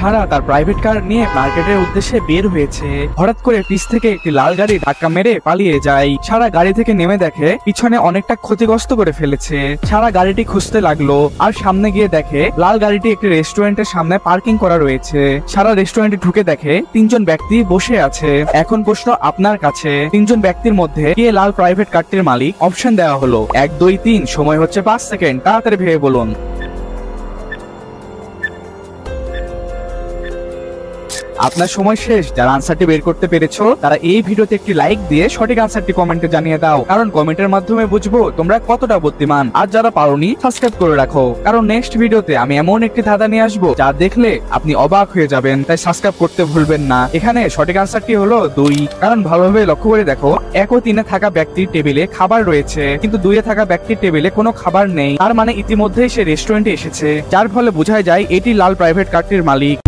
সারা তার private car নিয়ে মার্কেটের উদ্দেশ্যে বের হয়েছে। হঠাৎ করে পিছ থেকে একটি লাল গাড়ি ধাক্কা মেরে পালিয়ে যায়। সারা গাড়ি থেকে নেমে দেখে পিছনে অনেকটা ক্ষতিগ্রস্ত করে ফেলেছে। সারা গাড়িটি খুঁজতে লাগলো আর সামনে গিয়ে দেখে লাল গাড়িটি একটি রেস্টুরেন্টের সামনে পার্কিং করা রয়েছে। সারা রেস্টুরেন্টে ঢুকে দেখে তিনজন ব্যক্তি বসে আছে। এখন প্রশ্ন আপনার কাছে, তিনজন ব্যক্তির মধ্যে কে লাল প্রাইভেট কারটির মালিক? অপশন দেওয়া হলো 1, 2, 3, সময় হচ্ছে 5 সেকেন্ড, তাড়াতাড়ি ভেবে বলুন। আপনার সময় শেষ। যারা আনসারটি বের করতে পেরেছো তারা এই ভিডিওতে একটি লাইক দিয়ে সঠিক আনসারটি কমেন্টে জানিয়ে দাও, কারণ কমেন্টের মাধ্যমে বুঝবো তোমরা কতটা বুদ্ধিমান। আর যারা পারোনি সাবস্ক্রাইব করে রাখো, কারণ নেক্সট ভিডিওতে আমি এমন একটি ধাঁধা নিয়ে আসবো যা দেখলে আপনি অবাক হয়ে যাবেন। তাই সাবস্ক্রাইব করতে ভুলবেন না। এখানে সঠিক আনসারটি হলো 2, কারণ ভালোভাবে লক্ষ্য করে দেখো 1 ও 3 থাকা ব্যক্তির টেবিলে খাবার রয়েছে, কিন্তু 2 থাকা ব্যক্তির টেবিলে কোনো খাবার নেই। তার মানে ইতিমধ্যেই সে রেস্টুরেন্টে এসেছে, যার ফলে বোঝা যায় এটি লাল প্রাইভেট কারটির মালিক।